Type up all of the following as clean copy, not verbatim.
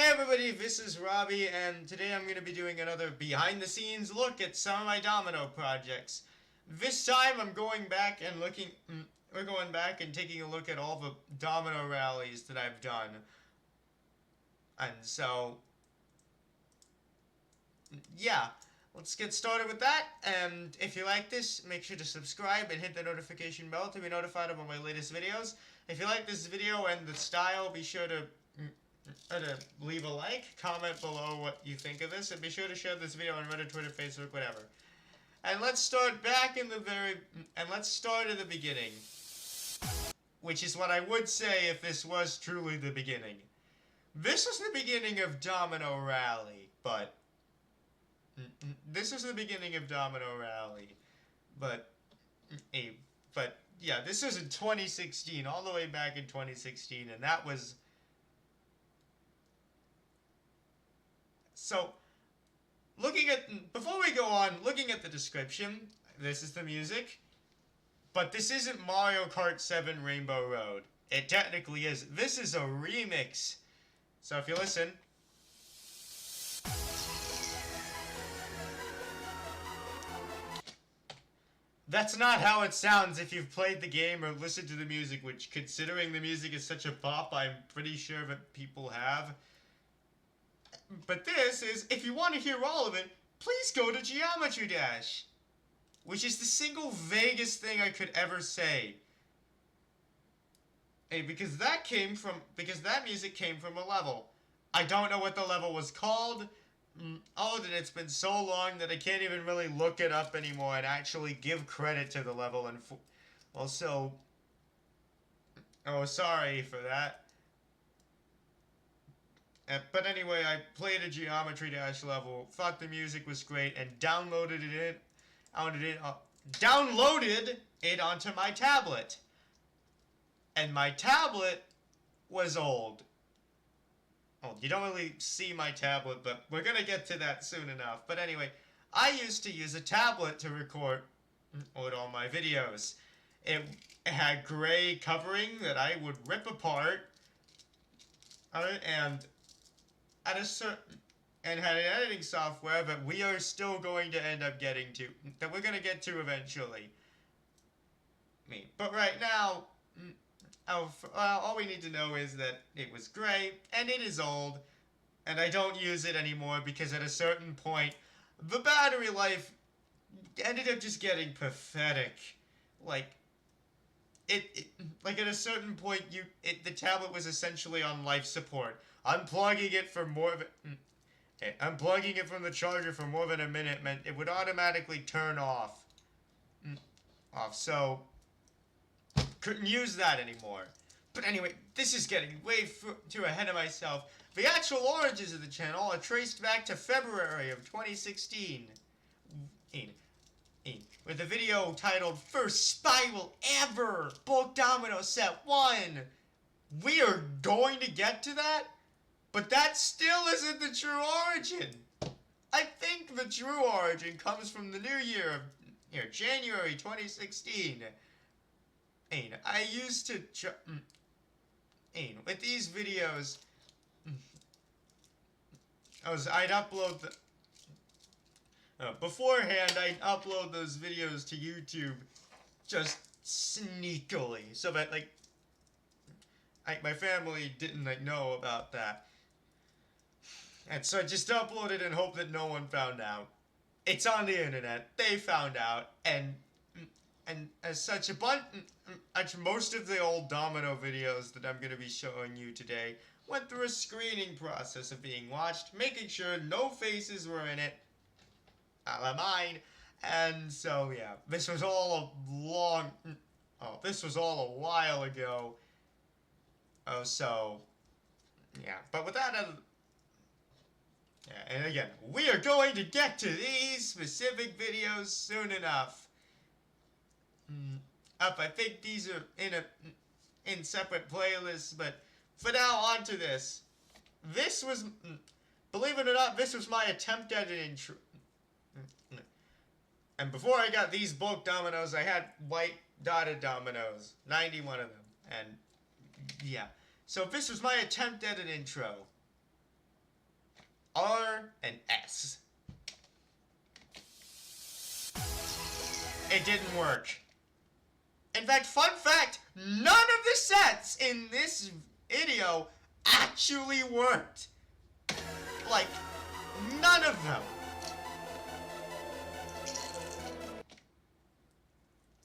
Hey everybody, this is Robbie, and today I'm going to be doing another behind-the-scenes look at some of my domino projects. This time I'm going back and we're going back and taking a look at all the domino rallies that I've done. And so, yeah, let's get started with that. And if you like this, make sure to subscribe and hit the notification bell to be notified about my latest videos. If you like this video and the style, be sure to leave a like, comment below what you think of this, and be sure to share this video on Reddit, Twitter, Facebook, whatever. And let's start back in the let's start at the beginning. Which is what I would say if this was truly the beginning. This was the beginning of Domino Rally, but... This was the beginning of Domino Rally, but yeah, this was in 2016, all the way back in 2016, and that was... So, before we go on, looking at the description, this is the music, but this isn't Mario Kart 7 Rainbow Road. It technically is. This is a remix. So if you listen... That's not how it sounds if you've played the game or listened to the music, which, considering the music is such a pop, I'm pretty sure that people have. But this is, if you want to hear all of it, please go to Geometry Dash. Which is the single vaguest thing I could ever say. Hey, because that music came from a level. I don't know what the level was called. Oh, and it's been so long that I can't even really look it up anymore and actually give credit to the level. And also, oh, sorry for that. But anyway, I played a Geometry Dash level, thought the music was great, and downloaded it onto my tablet. And my tablet was old. Oh, you don't really see my tablet, but we're gonna get to that soon enough. But anyway, I used to use a tablet to record all my videos. It had gray covering that I would rip apart, and had an editing software that we are still going to end up getting to, that we're going to get to eventually. But right now, all we need to know is that it was gray, and it is old, and I don't use it anymore because at a certain point, the battery life ended up just getting pathetic. Like at a certain point, the tablet was essentially on life support. Unplugging it from the charger for more than a minute meant it would automatically turn off. So couldn't use that anymore. But anyway, this is getting way too ahead of myself. The actual origins of the channel are traced back to February of 2016. With a video titled First Spiral Ever! Bulk Domino Set 1! We are going to get to that? But that still isn't the true origin! I think the true origin comes from the new year of January 2016. I used to with these videos, I'd upload beforehand, I'd upload those videos to YouTube just sneakily, so that, my family didn't, know about that. And so I just uploaded and hoped that no one found out. It's on the internet. They found out, and as such, most of the old domino videos that I'm going to be showing you today went through a screening process of being watched, making sure no faces were in it, a la mine, and so yeah, this was all a while ago. So yeah, but with that, yeah, and again, we are going to get to these specific videos soon enough. I think these are in separate playlists, but for now, on to this. This was, believe it or not, this was my attempt at an intro. And before I got these bulk dominoes, I had white dotted dominoes, 91 of them, and yeah. So this was my attempt at an intro. R and S. It didn't work. In fact, fun fact, none of the sets in this video actually worked. Like, none of them.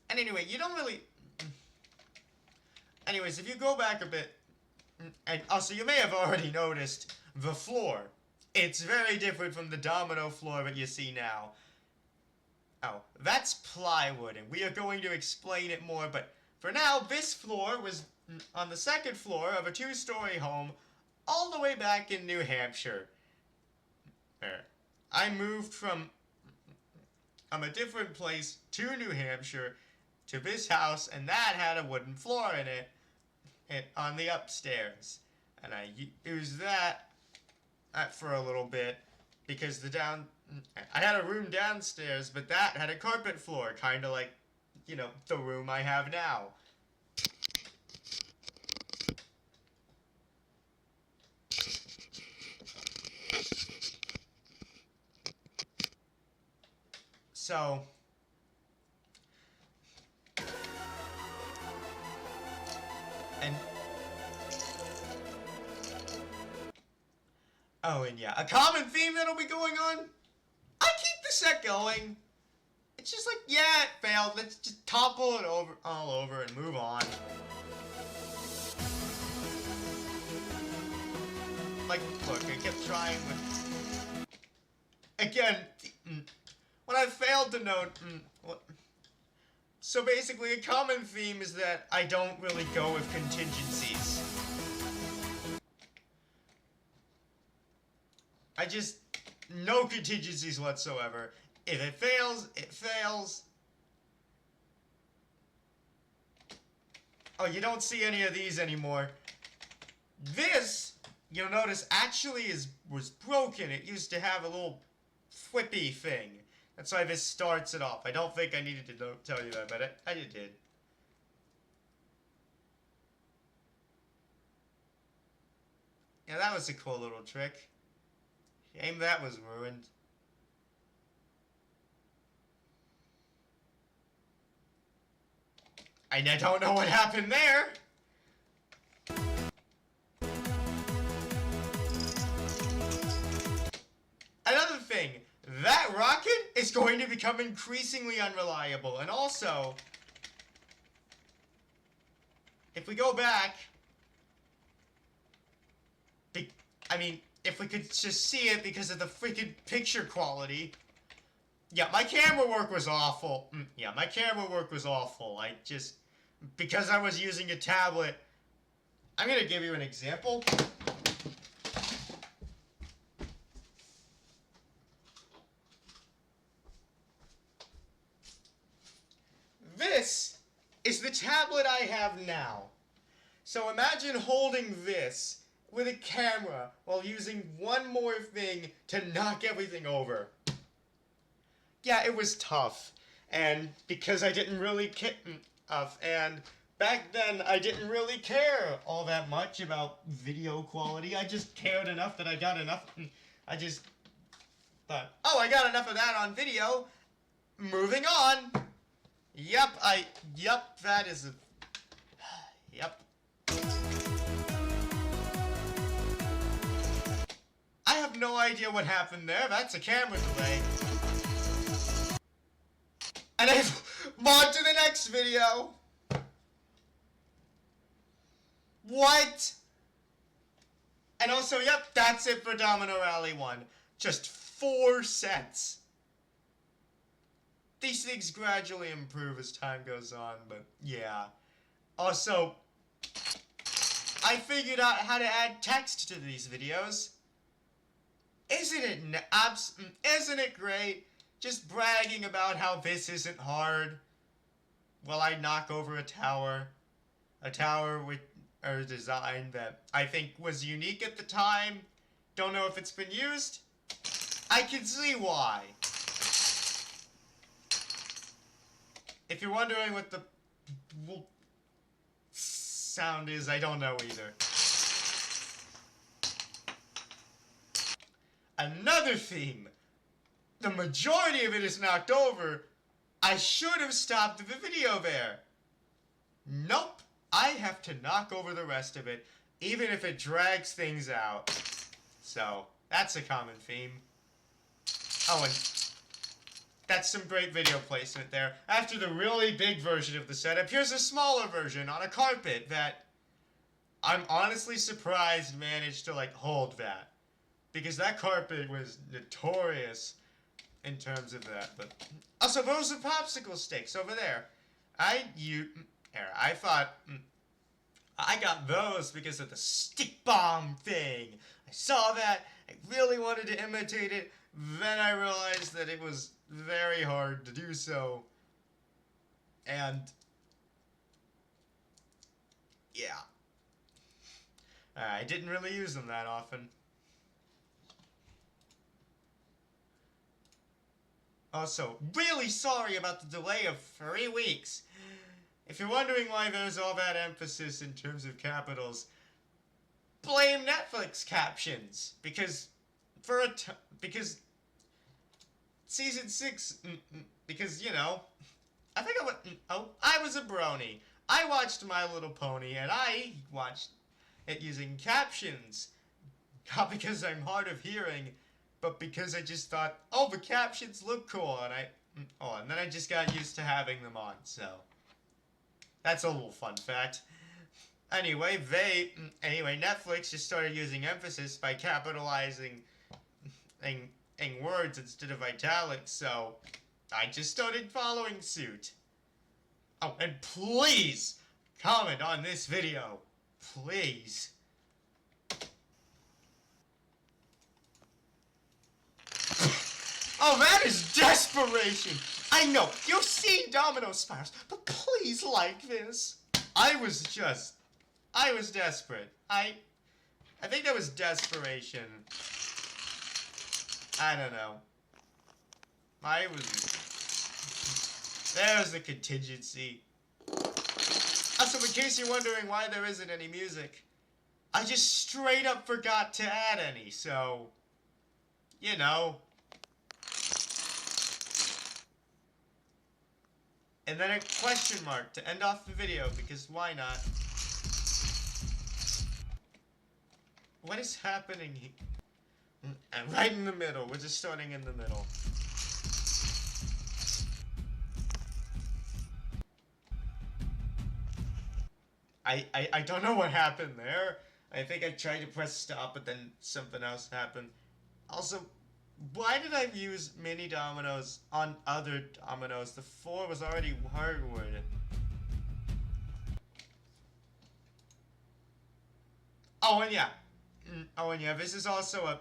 And anyway, you don't really... Anyways, if you go back a bit, and also you may have already noticed the floor. It's very different from the domino floor that you see now. Oh, that's plywood, and we are going to explain it more, but for now, this floor was on the second floor of a 2-story home all the way back in New Hampshire. I moved from a different place to New Hampshire to this house, and that had a wooden floor in it on the upstairs. And I used that for a little bit because I had a room downstairs, but that had a carpet floor, kind of like, you know, the room I have now. So, and, oh, and yeah, a common theme that'll be going on, I keep the set going. It's just like, yeah, it failed, let's just topple it all over and move on. Like, look, I kept trying with, again, what I failed to note, so basically a common theme is that I don't really go with contingencies. I just, no contingencies whatsoever. If it fails, it fails. Oh, you don't see any of these anymore. This, you'll notice, actually was broken. It used to have a little flippy thing. That's why this starts it off. I don't think I needed to tell you that, but I did. Yeah, that was a cool little trick. Shame that was ruined. I don't know what happened there. Another thing, that rocket is going to become increasingly unreliable. And also, if we go back, I mean, if we could just see it because of the freaking picture quality. Yeah, my camera work was awful. Yeah, my camera work was awful. Because I was using a tablet, I'm gonna give you an example. This is the tablet I have now. So imagine holding this with a camera while using one more thing to knock everything over. Yeah, it was tough. And because I didn't really and back then I didn't really care all that much about video quality. I just cared enough that I got enough. I just thought, oh, I got enough of that on video. Moving on. Yep, that is a... Yep. I have no idea what happened there. That's a camera delay. And I've on to the next video. What? And also, yep, that's it for Domino Rally 1. Just 4 sets. These things gradually improve as time goes on, but yeah. Also, I figured out how to add text to these videos. Isn't it great? Just bragging about how this isn't hard while I knock over a tower. A tower with a design that I think was unique at the time. Don't know if it's been used. I can see why. If you're wondering what the sound is, I don't know either. Another theme. The majority of it is knocked over. I should have stopped the video there. Nope. I have to knock over the rest of it, even if it drags things out. So, that's a common theme. Oh, and that's some great video placement there. After the really big version of the setup, here's a smaller version on a carpet that I'm honestly surprised managed to, like, hold that. Because that carpet was notorious in terms of that. But also, those are popsicle sticks over there. I thought I got those because of the stick bomb thing. I saw that. I really wanted to imitate it. Then I realized that it was very hard to do so. And yeah. I didn't really use them that often. Also, really sorry about the delay of 3 weeks. If you're wondering why there's all that emphasis in terms of capitals, blame Netflix captions. Because season 6, because, you know, I think I was a brony. I watched My Little Pony, and I watched it using captions. Not because I'm hard of hearing, but because I just thought, oh, the captions look cool, and and then I just got used to having them on, so that's a little fun fact. Anyway, Netflix just started using emphasis by capitalizing in words instead of italics, so I just started following suit. Oh, and please comment on this video. Please. Oh, that is desperation! I know, you've seen Domino Spirals, but please like this. I was desperate. I think that was desperation. I don't know. There's the contingency. Also, in case you're wondering why there isn't any music, I just straight up forgot to add any, so, you know. And then a question mark to end off the video, because why not? What is happening here? And right in the middle, we're just starting in the middle. I don't know what happened there. I think I tried to press stop, but then something else happened. Also, why did I use mini dominoes on other dominoes? The 4 was already hardwood. Oh, and yeah. This is also a...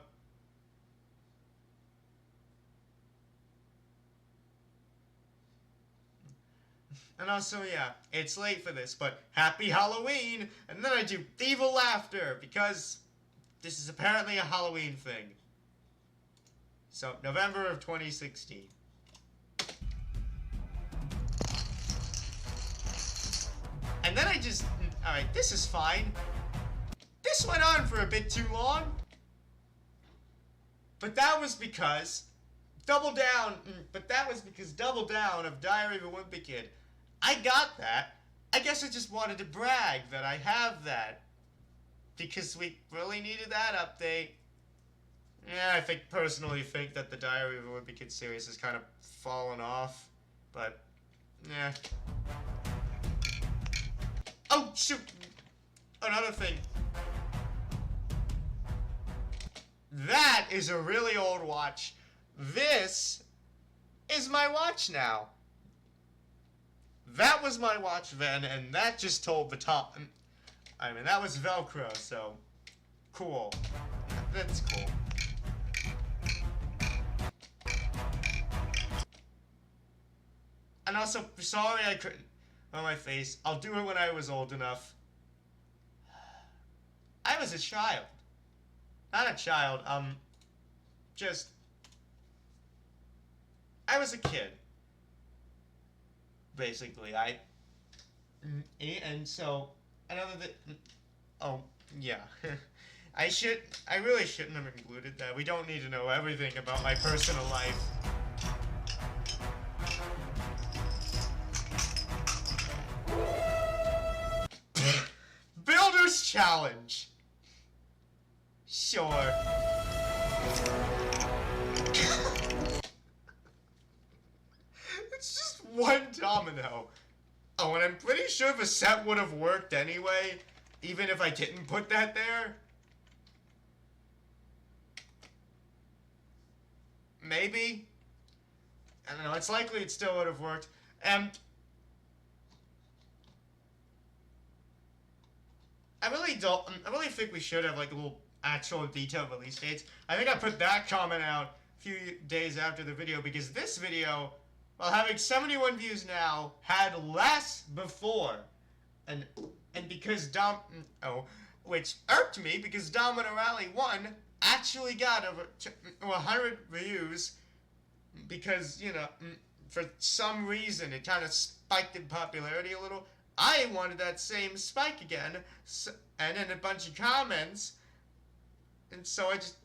And also, yeah, it's late for this, but happy Halloween! And then I do evil laughter, because this is apparently a Halloween thing. So, November of 2016. And then I just... Alright, this is fine. This went on for a bit too long. But that was because... Double Down of Diary of a Wimpy Kid. I got that. I guess I just wanted to brag that I have that. Because we really needed that update. Yeah, I personally think that the Diary of a Wimpy Kid series has kind of fallen off. But, yeah. Oh, shoot! Another thing. That is a really old watch. This is my watch now. That was my watch then, and that just told the top. I mean, that was Velcro, so cool. That's cool. And also, sorry I couldn't on my face. I'll do it when I was old enough. I was a child. Not a child, just... I was a kid. Basically, and so, another thing... Oh, yeah. I really shouldn't have included that. We don't need to know everything about my personal life. Builder's Challenge. Sure. It's just one domino. Oh, and I'm pretty sure the set would have worked anyway, even if I didn't put that there. Maybe. I don't know. It's likely it still would have worked. And I really think we should have like a little actual detailed release dates. I think I put that comment out a few days after the video because this video, while having 71 views now, had less before. And because which irked me because Domino Rally 1 actually got over 100 views because, you know, for some reason it kind of spiked in popularity a little. I wanted that same spike again, so, and then a bunch of comments, and so I just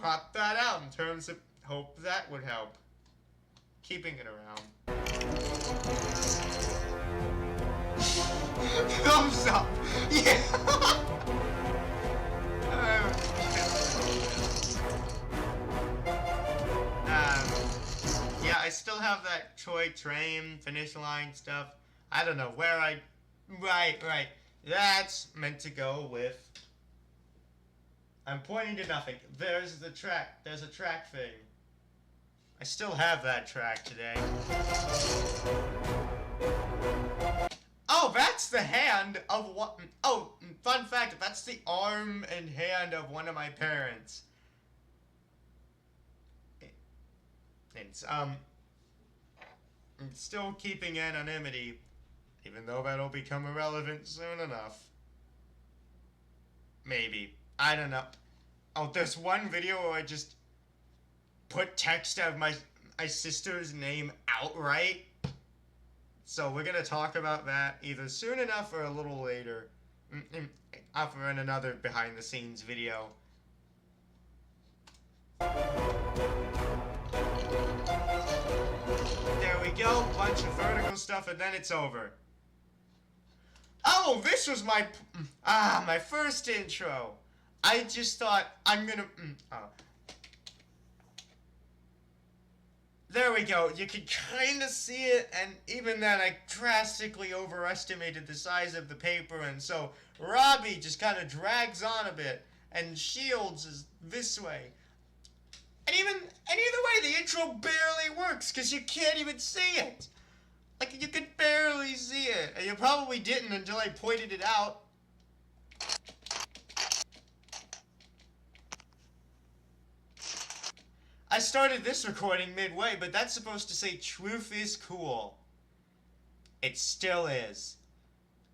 popped that out in terms of hope that would help. Keeping it around. Thumbs up! Yeah! Yeah, I still have that Troy train finish line stuff. I don't know where I... Right. That's meant to go with... I'm pointing to nothing. There's the track. There's a track thing. I still have that track today. Oh, that's the hand of what... Oh, fun fact, that's the arm and hand of one of my parents. It's, still keeping anonymity, even though that'll become irrelevant soon enough. Maybe. I don't know. Oh, there's one video where I just put text of my sister's name outright. So we're gonna talk about that either soon enough or a little later. Offer in another behind the scenes video. There we go, bunch of vertical stuff, and then it's over. Oh, this was my first intro. I just thought I'm gonna. There we go. You can kind of see it, and even then, I drastically overestimated the size of the paper, and so Robbie just kind of drags on a bit, and Shields is this way. And either way, the intro barely works, because you can't even see it. Like, you could barely see it, and you probably didn't until I pointed it out. I started this recording midway, but that's supposed to say truth is cool. It still is.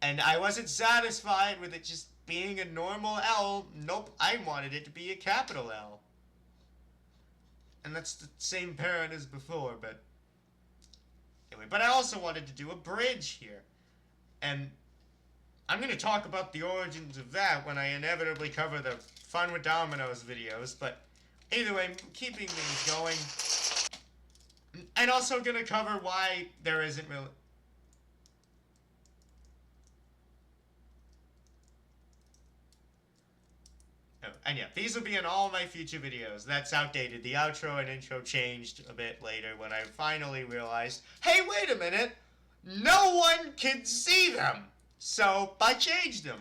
And I wasn't satisfied with it just being a normal L. Nope, I wanted it to be a capital L. And that's the same parent as before, but... Anyway, but I also wanted to do a bridge here. And I'm going to talk about the origins of that when I inevitably cover the Fun with Dominoes videos, but either way, keeping things going. And also going to cover why there isn't really... And yeah, these will be in all my future videos. That's outdated. The outro and intro changed a bit later when I finally realized, hey, wait a minute! No one can see them! So, I changed them.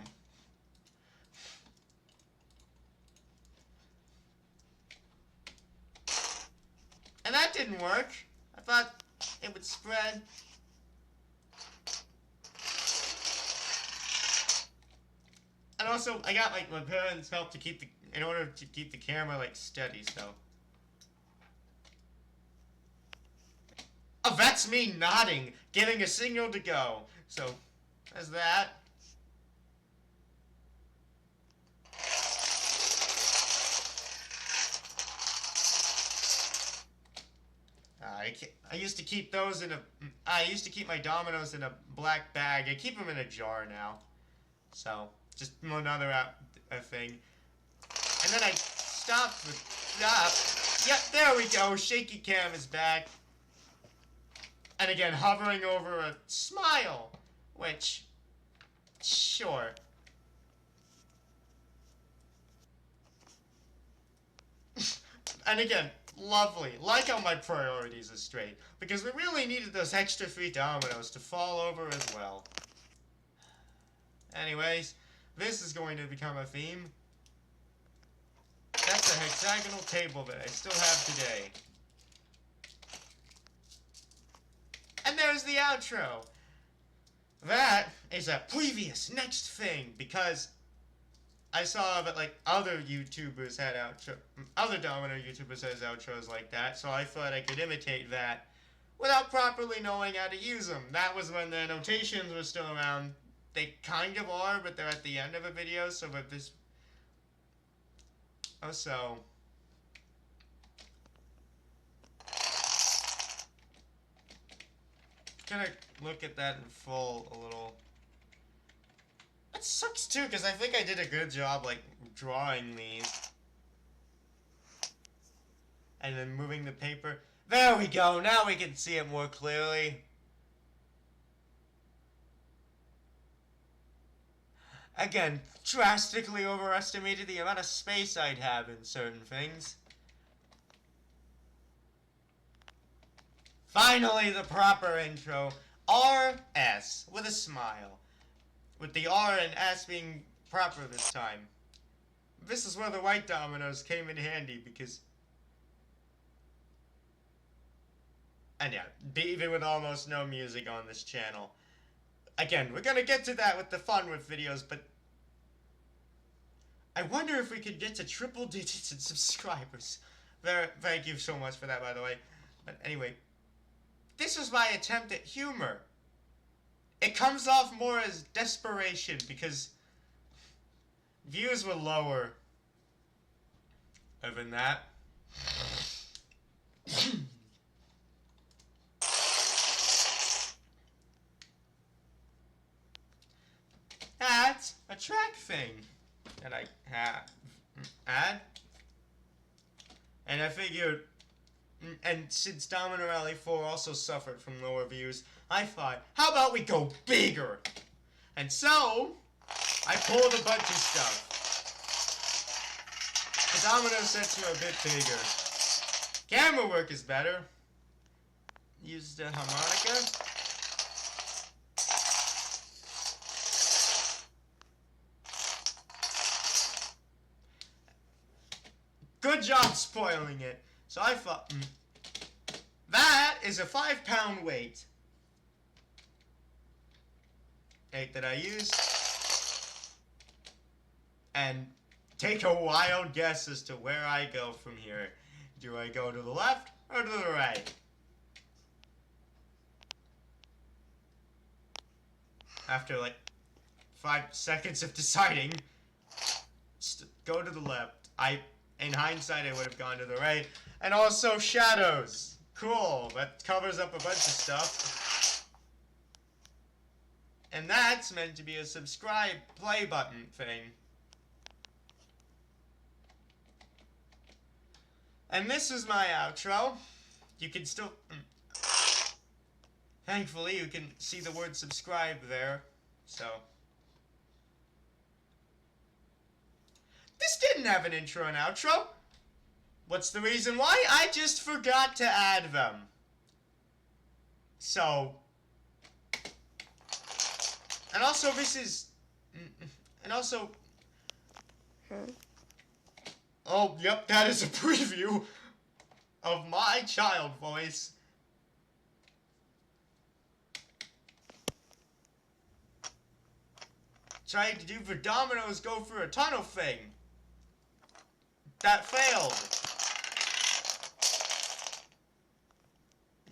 And that didn't work. I thought it would spread. And also, I got like my parents' help to keep in order to keep the camera like steady, so. Oh, that's me nodding, giving a signal to go. So, there's that. I used to keep those in a. I used to keep my dominoes in a black bag. I keep them in a jar now. So, just another thing. And then I stopped with stop. Yep, there we go. Shaky cam is back. And again, hovering over a smile, which, sure. And again, lovely. Like how my priorities are straight. Because we really needed those extra 3 dominoes to fall over as well. Anyways, this is going to become a theme. That's a hexagonal table that I still have today. And there's the outro. That is a previous next thing, because I saw that like other YouTubers had other Domino YouTubers had outros like that, so I thought I could imitate that without properly knowing how to use them. That was when the annotations were still around. They kind of are, but they're at the end of a video, so that this... Oh, so... Gonna look at that in full a little. It sucks too, because I think I did a good job, like, drawing these. And then moving the paper. There we go, now we can see it more clearly. Again, drastically overestimated the amount of space I'd have in certain things. Finally, the proper intro. R-S, with a smile. With the R and S being proper this time. This is where the white dominoes came in handy, because... And yeah, even with almost no music on this channel. Again, we're gonna get to that with the fun with videos, but... I wonder if we could get to triple digits in subscribers. Thank you so much for that, by the way. But anyway... This was my attempt at humor. It comes off more as desperation because views were lower. Other than that. That's a track thing that I add. And I figured... And since Domino Rally 4 also suffered from lower views, I thought, how about we go bigger? And so, I pulled a bunch of stuff. The domino sets are a bit bigger. Camera work is better. Use the harmonica. Good job spoiling it. So I thought, that is a 5-pound weight. That I use. And take a wild guess as to where I go from here. Do I go to the left or to the right? After like 5 seconds of deciding, go to the left. In hindsight, I would have gone to the right. And also shadows. Cool. That covers up a bunch of stuff. And that's meant to be a subscribe play button thing. And this is my outro. You can still... Thankfully, you can see the word subscribe there. So... This didn't have an intro and outro. What's the reason why? I just forgot to add them. So... And also, this is... And also... Oh, yep, that is a preview of my child voice. Trying to do for dominoes go for a tunnel thing. That failed.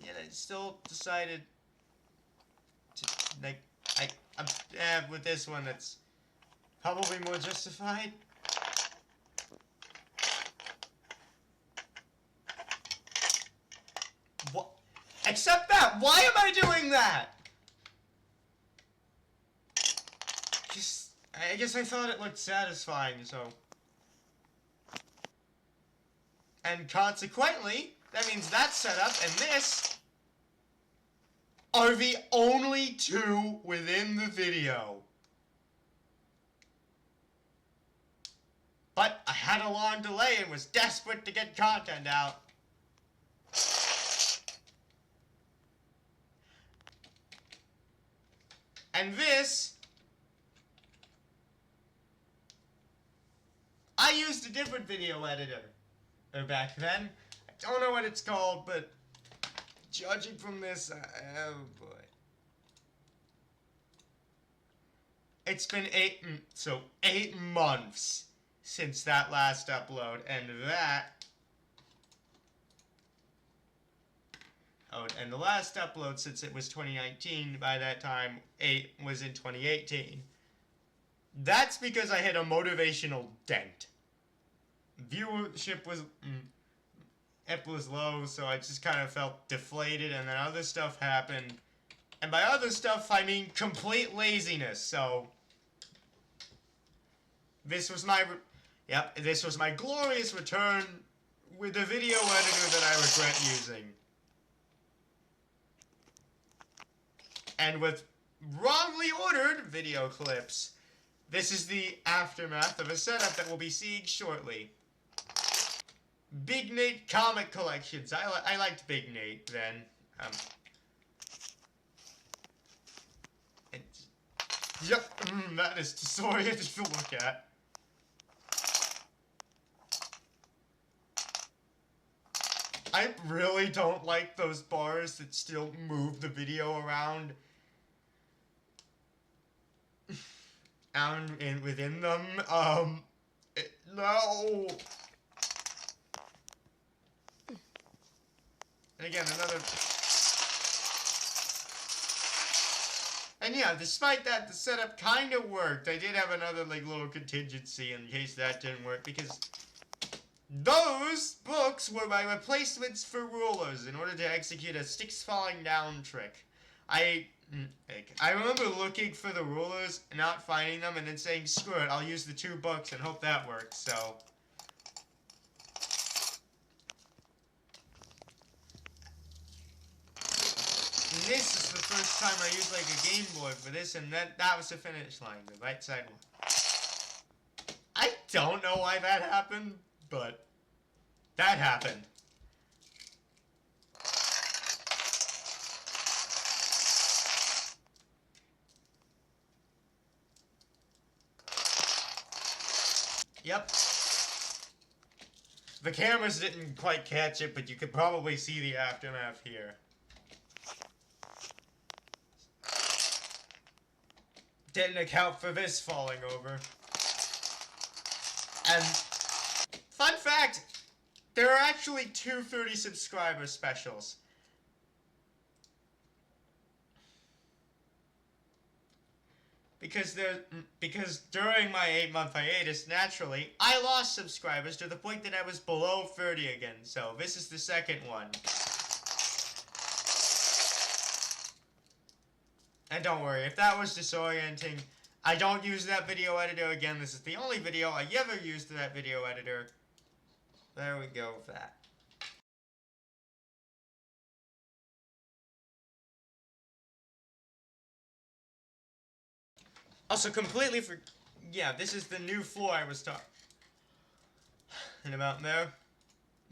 Yet I still decided to, like, with this one, it's probably more justified. What? Except that, why am I doing that? I guess I thought it looked satisfying, so... And consequently, that means that setup and this are the only two within the video. But I had a long delay and was desperate to get content out. And this, I used a different video editor back then. I don't know what it's called, but judging from this, oh boy. It's been 8 months since that last upload, and and the last upload, since it was 2019, by that time, 8 was in 2018. That's because I hit a motivational dent. Viewership was, it was low, so I just kind of felt deflated, and then other stuff happened. And by other stuff, I mean complete laziness, so this was my, this was my glorious return with a video editor that I regret using. And with wrongly ordered video clips. This is the aftermath of a setup that we'll be seeing shortly. Big Nate comic collections. I liked Big Nate then. Yep, that is disorienting to look at. I really don't like those bars that still move the video around. And within them, no. And again, another. And yeah, despite that, the setup kind of worked. I did have another little contingency in case that didn't work, because those books were my replacements for rulers in order to execute a sticks falling down trick. I remember looking for the rulers, not finding them, and then saying, screw it, I'll use the 2 books and hope that works, so. And this is the first time I used a Game Boy for this, and that was the finish line, the right side one. I don't know why that happened, but that happened. Yep. The cameras didn't quite catch it, but you could probably see the aftermath here. Didn't account for this falling over. And fun fact, there are actually 2 30 subscriber specials. Because during my 8-month hiatus, naturally, I lost subscribers to the point that I was below 30 again. So this is the second one. And don't worry, if that was disorienting, I don't use that video editor again. This is the only video I ever used that video editor. There we go with that. Also, completely yeah, this is the new floor I was talking about there.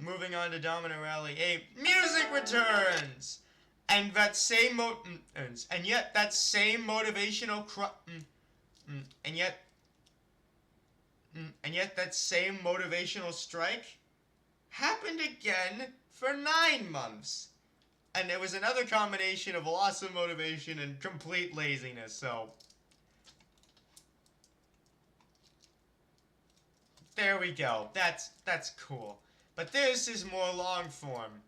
Moving on to Domino Rally 8. Music returns! And that same and yet that same motivational and yet that same motivational strike happened again for 9 months. And it was another combination of loss of motivation and complete laziness, so there we go. That's cool. But this is more long form.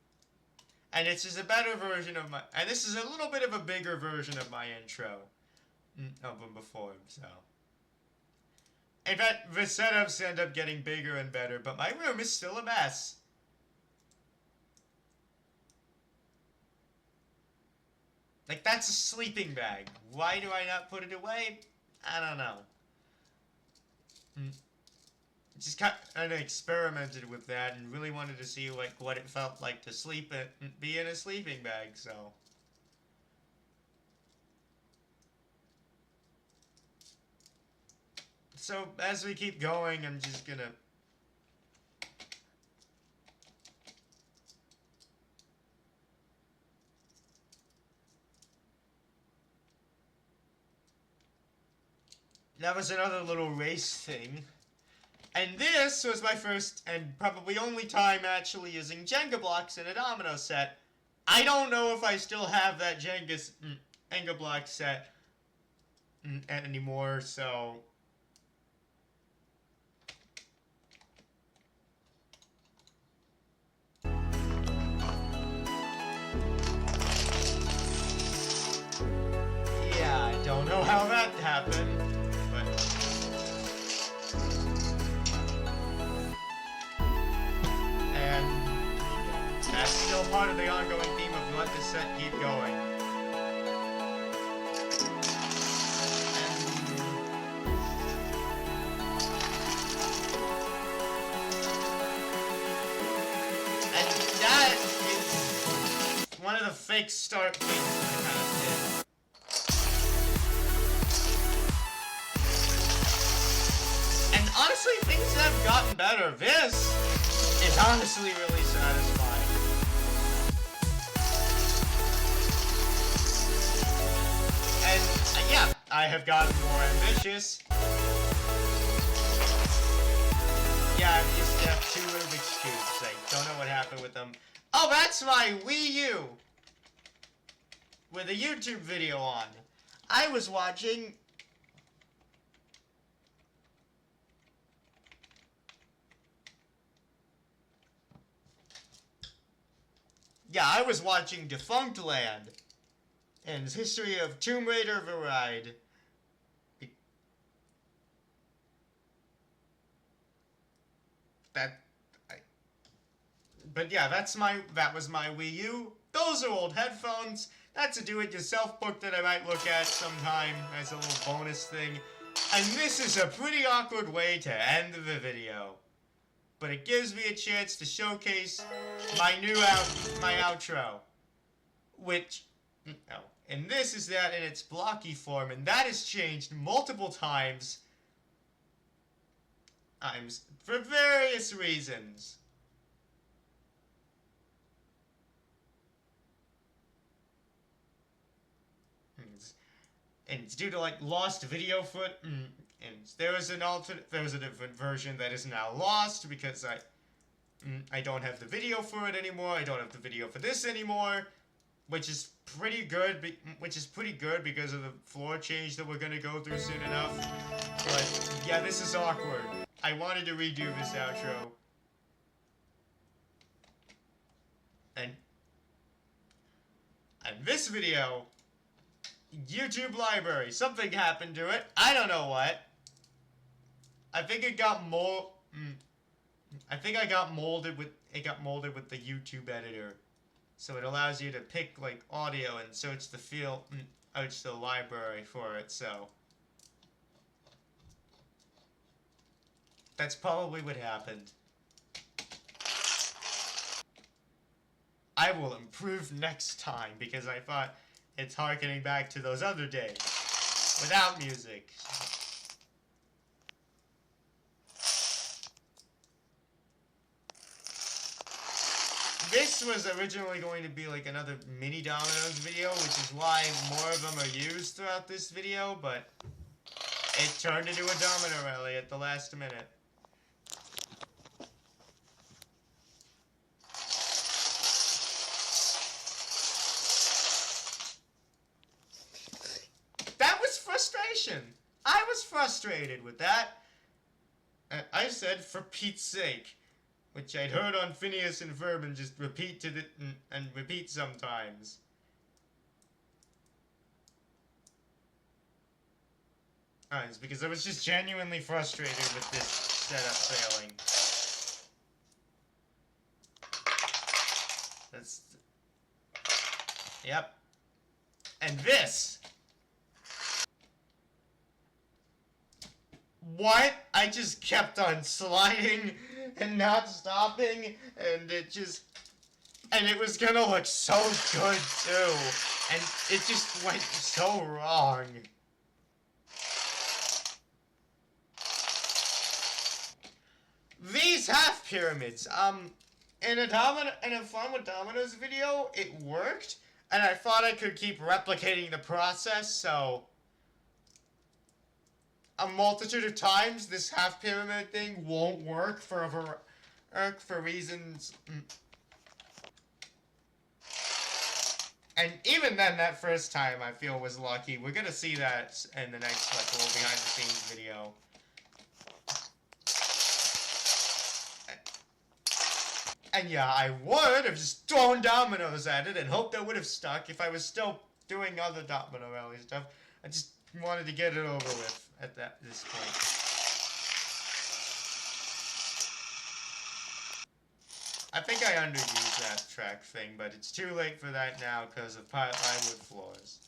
And this is a better version of and this is a little bit of a bigger version of my intro. Of them before, so. In fact, the setups end up getting bigger and better, but my room is still a mess. That's a sleeping bag. Why do I not put it away? I don't know. just kind of experimented with that and really wanted to see like what it felt like to be in a sleeping bag. So as we keep going, I'm just gonna. That was another little race thing. And this was my first and probably only time actually using Jenga blocks in a domino set. I don't know if I still have that Jenga block set anymore, so. Yeah, I don't know how that happened, but. And that's still part of the ongoing theme of let the set keep going. And that is one of the fake start things I kind of did. And honestly, things have gotten better. This is honestly really satisfying. And yeah, I have gotten more ambitious. Yeah, I used to have 2 Rubik's Cubes. I don't know what happened with them. Oh, that's my Wii U! With a YouTube video on. I was watching. Yeah, I was watching Defunct Land and History of Tomb Raider Varied. But yeah, that was my Wii U. Those are old headphones. That's a do-it-yourself book that I might look at sometime as a little bonus thing. And this is a pretty awkward way to end the video. But it gives me a chance to showcase my outro. And this is that in its blocky form, and that has changed multiple times. For various reasons. And it's due to like lost video foot, and there was a different version that is now lost because I don't have the video for it anymore. I don't have the video for this anymore, which is pretty good. Because of the floor change that we're gonna go through soon enough. But yeah, this is awkward. I wanted to redo this outro, and this video. YouTube library. Something happened to it. I don't know what. I think it got I think it got molded with the YouTube editor. So it allows you to pick like audio and search the library for it, so that's probably what happened. I will improve next time because I thought it's harkening back to those other days without music. This was originally going to be like another mini Dominoes video, which is why more of them are used throughout this video, but it turned into a Domino Rally at the last minute. I was frustrated with that. I said, for Pete's sake, which I'd heard on Phineas and Ferb and just repeat and repeat sometimes. It's because I was just genuinely frustrated with this setup failing. Yep. And this what? I just kept on sliding and not stopping, and it was gonna look so good too, and it just went so wrong. These half pyramids, in a Fun with Dominoes video, it worked, and I thought I could keep replicating the process, so a multitude of times this half pyramid thing won't work for reasons. And even then, that first time I feel was lucky. We're gonna see that in the next little behind the scenes video. And yeah, I would have just thrown dominoes at it and hoped that would have stuck if I was still doing other Domino Rally stuff. I just wanted to get it over with at this point. I think I underused that track thing, but it's too late for that now because of plywood floors.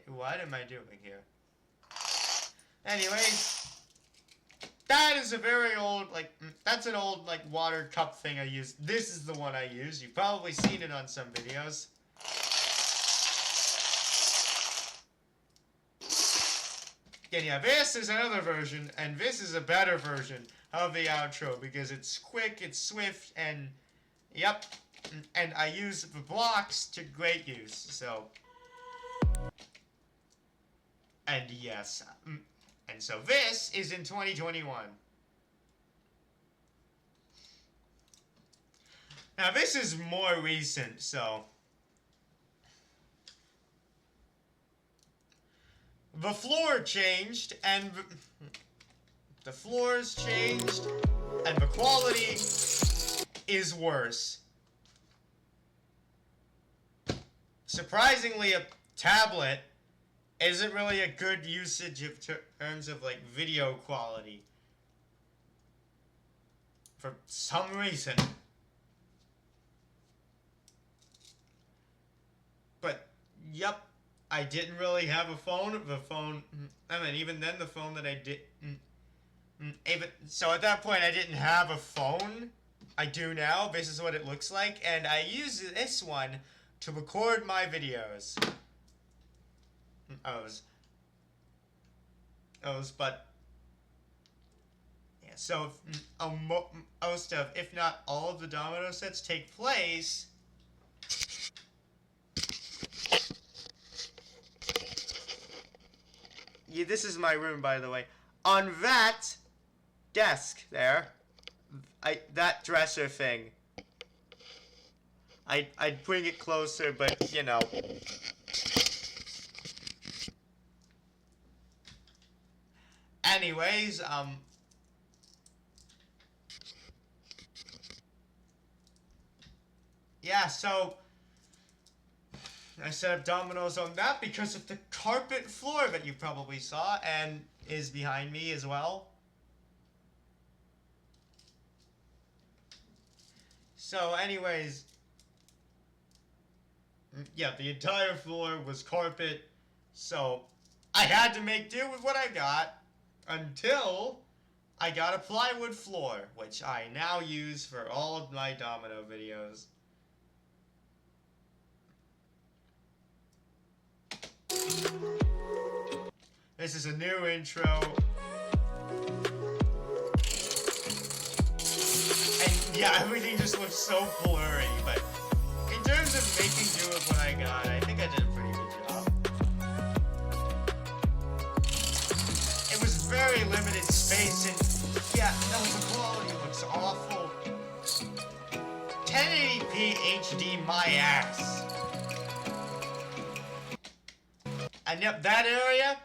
What am I doing here? Anyways, that is a very old, that's an old, water cup thing I use. This is the one I use. You've probably seen it on some videos. And yeah, this is another version, and this is a better version of the outro because it's quick, it's swift, and yep, and I use the blocks to great use, so. And yes, and so this is in 2021. Now this is more recent, so. The floor changed, and the floors changed, and the quality is worse. Surprisingly, a tablet isn't really a good usage of terms of video quality. For some reason. But, yep. I didn't really have a phone. Even then, the phone that I did. So at that point, I didn't have a phone. I do now. This is what it looks like, and I use this one to record my videos. But yeah. So most of, if not all of the domino sets take place. Yeah, this is my room, by the way. On that desk there, that dresser thing. I'd bring it closer, but you know. Anyways, yeah, so I set up dominoes on that because of the carpet floor that you probably saw and is behind me as well. So anyways, yeah, the entire floor was carpet, so I had to make do with what I got until I got a plywood floor, which I now use for all of my domino videos. This is a new intro. And yeah, everything just looks so blurry, but in terms of making do with what I got, I think I did a pretty good job. It was very limited space, and yeah, no, the quality looks awful. 1080p HD my ass. And yep, that area,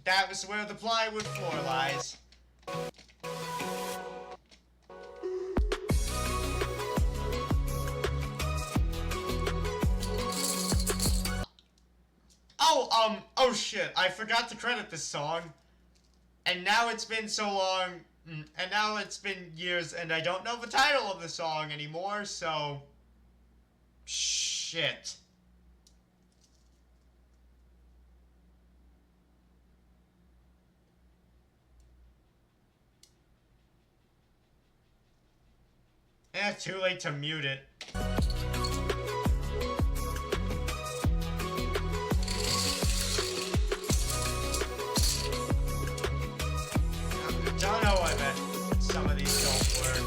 that was where the plywood floor lies. Oh shit, I forgot to credit this song. And now it's been so long, and now it's been years, and I don't know the title of the song anymore, so. Shit. Too late to mute it. Don't know why that some of these don't work.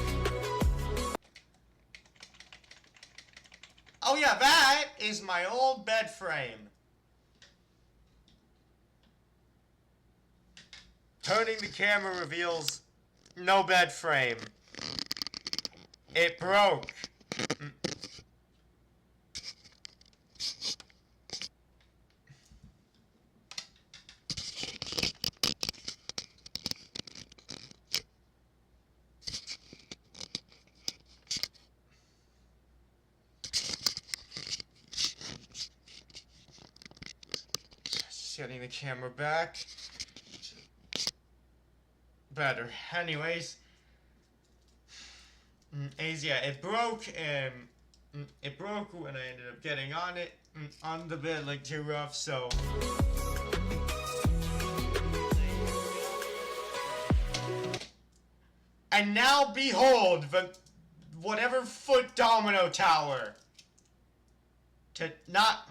Oh yeah, that is my old bed frame. Turning the camera reveals no bed frame. It broke. Setting the camera back. Better. Anyways. Yeah, it broke, it broke when I ended up getting on it, on the bed, like, too rough, so... And now behold, the whatever foot domino tower. To not...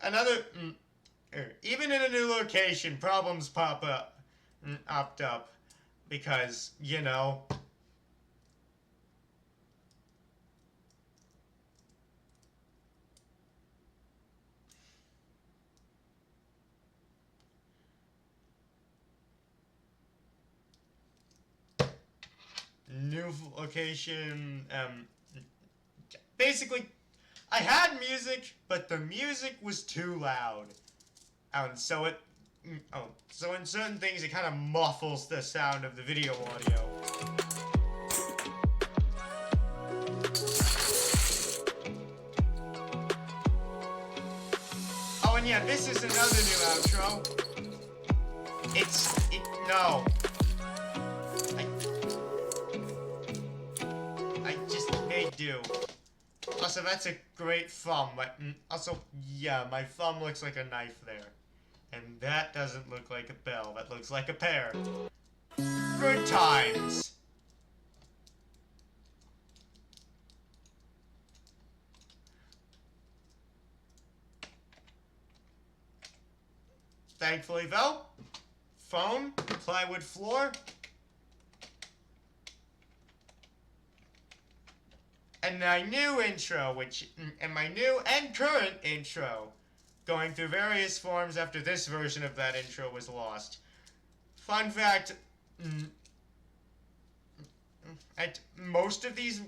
Another... Even in a new location, problems pop up. Opt up. Because, you know... New location, basically, I had music, but the music was too loud. So it, so in certain things it kind of muffles the sound of the video audio. Oh, and yeah, this is another new outro. No. I just made do. Also, that's a great thumb, but also, yeah, my thumb looks like a knife there. And that doesn't look like a bell, that looks like a pear. Good times! Thankfully, though, phone, plywood floor, and my new intro, and my new and current intro, going through various forms after this version of that intro was lost. Fun fact, most of these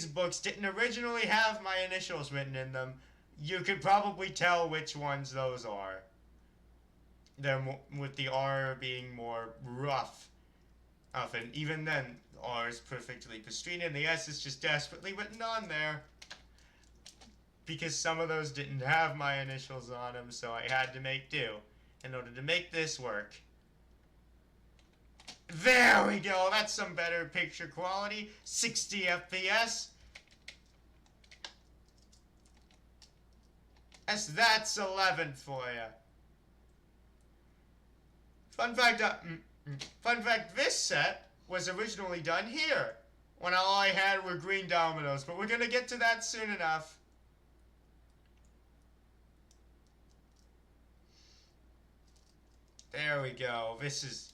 books didn't originally have my initials written in them. You could probably tell which ones those are. They're with the R being more rough. Often, even then, R is perfectly pristine, and the S is just desperately written on there. Because some of those didn't have my initials on them, so I had to make do in order to make this work. There we go, that's some better picture quality. 60 FPS. That's 11 for you. Fun fact, this set was originally done here, when all I had were green dominoes, but we're gonna get to that soon enough. There we go, this is...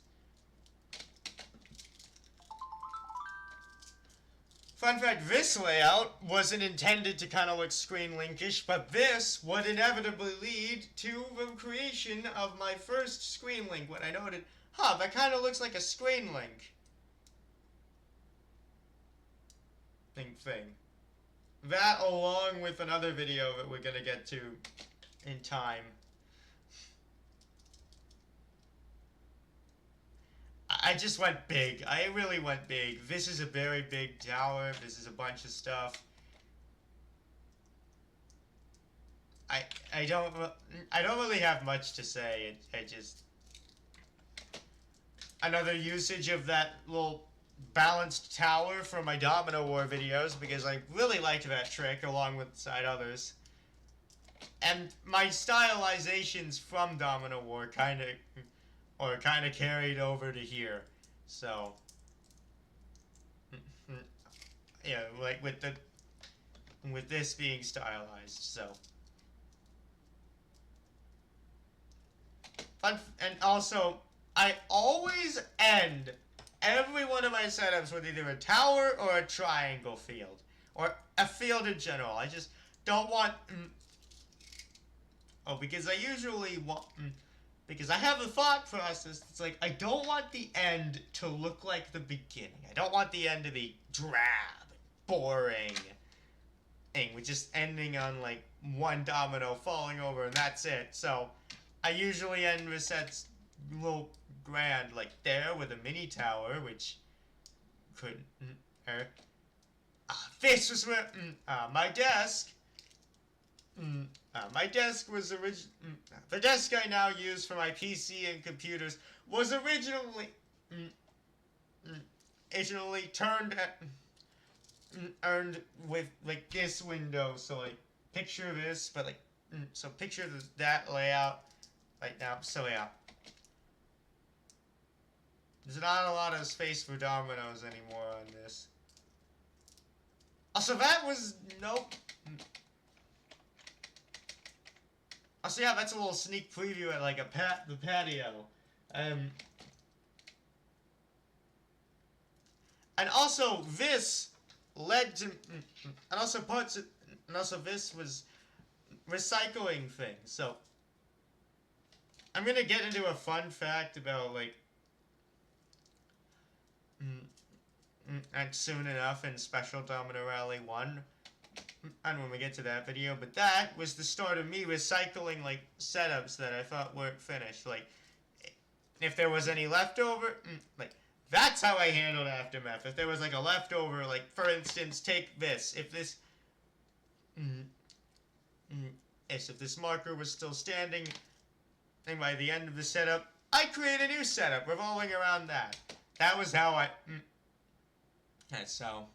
Fun fact, this layout wasn't intended to kind of look screen linkish, but this would inevitably lead to the creation of my first screen link when I noted, that kind of looks like a screen link. Thing. That along with another video that we're gonna get to in time. I just went big. I really went big. This is a very big tower. This is a bunch of stuff. I don't really have much to say. I just... Another usage of that little balanced tower from my Domino War videos, because I really liked that trick along with others. And my stylizations from Domino War kind of carried over to here. So, yeah, like with this being stylized. So, and also I always end every one of my setups with either a tower or a triangle field or a field in general. I just don't want. Because I usually want. Because I have a thought process. It's like, I don't want the end to look like the beginning. I don't want the end to be drab, boring, with just ending on, like, one domino falling over and that's it. So, I usually end with sets a little grand, like there, with a mini tower, which could. This was where. My desk. My desk was the desk I now use for my PC and computers was originally turned at, earned with like this window. So like picture this, but like so picture that layout right now. So yeah, there's not a lot of space for dominoes anymore on this. Also, that was nope. Also, yeah, that's a little sneak preview at like the patio. And also this led to, and also this was recycling things. So I'm gonna get into a fun fact about like, and soon enough in Special Domino Rally 1. And when we get to that video, but that was the start of me recycling like setups that I thought weren't finished. Like, if there was any leftover, like that's how I handled Aftermath. If there was like a leftover, like for instance, take this. If this, if this marker was still standing, and by the end of the setup, I create a new setup revolving around that. That was how I. That's so.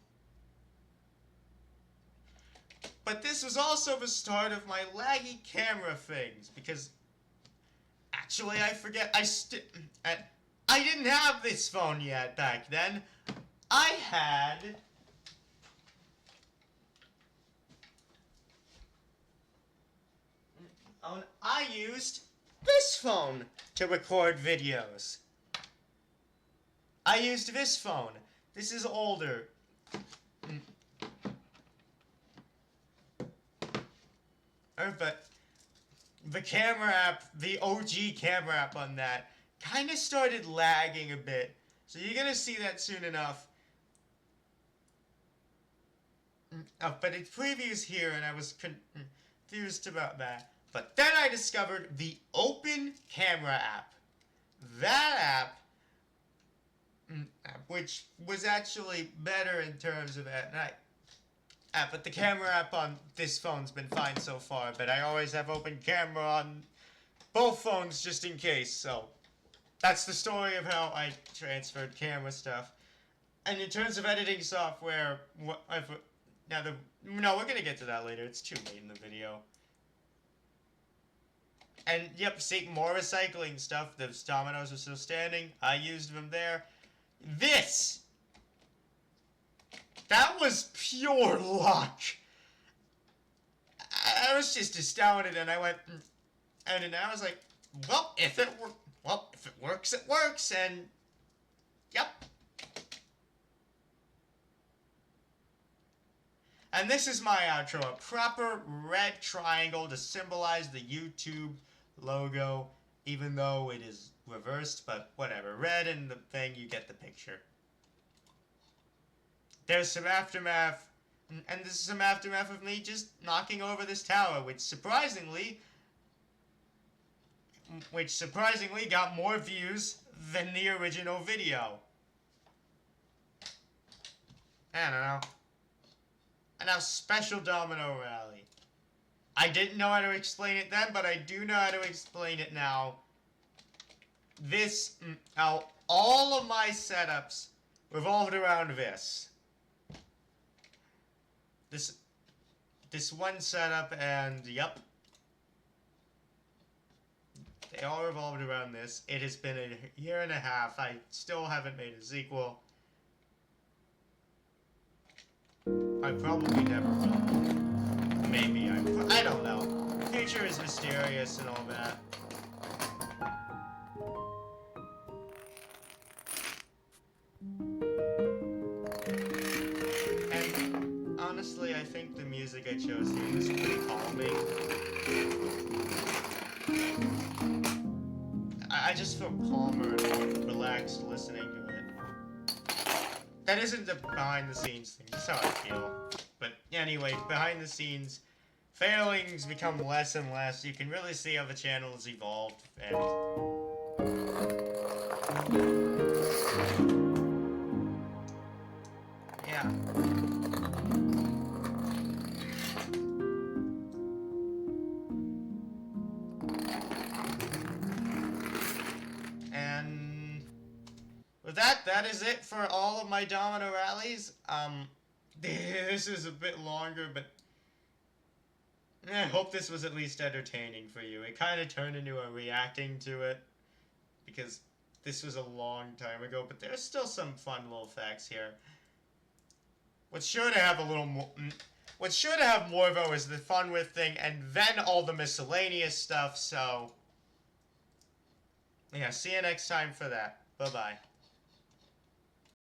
But this was also the start of my laggy camera things, because actually I forget, I didn't have this phone yet back then. I used this phone to record videos. I used this phone. This is older. But the camera app, the OG camera app on that, kind of started lagging a bit. So you're going to see that soon enough. But it previews here, and I was confused about that. But then I discovered the Open Camera app. That app, which was actually better in terms of that. But the camera app on this phone's been fine so far, but I always have Open Camera on both phones just in case, so that's the story of how I transferred camera stuff. And in terms of editing software, no, we're gonna get to that later, it's too late in the video. And yep, see, more recycling stuff, those dominoes are still standing, I used them there. That was pure luck. I was just astounded, and I went, and then I was like, well, if it works, it works, and yep. And this is my outro, a proper red triangle to symbolize the YouTube logo, even though it is reversed, but whatever. Red and the thing, you get the picture. There's some aftermath, and this is some aftermath of me just knocking over this tower, which surprisingly got more views than the original video. I don't know. And now Special Domino Rally. I didn't know how to explain it then, but I do know how to explain it now. All of my setups revolved around this. This one setup, and yep, They all revolved around this. It has been a year and a half. I still haven't made a sequel. I probably never will. Maybe. I don't know. The future is mysterious and all that. And honestly, I think the music I chose here is pretty calming. I just feel calmer and more relaxed listening to it. That isn't the behind the scenes thing, that's how I feel. But anyway, behind the scenes, failings become less and less. You can really see how the channel has evolved, and yeah. And with that, that is it for all of my Domino Rallies. This is a bit longer, but I hope this was at least entertaining for you. It kind of turned into a reacting to it, because this was a long time ago, but there's still some fun little facts here. What's sure to have a little more... What's sure to have more, though, is the fun with thing, and then all the miscellaneous stuff, so... Yeah, see you next time for that. Bye-bye.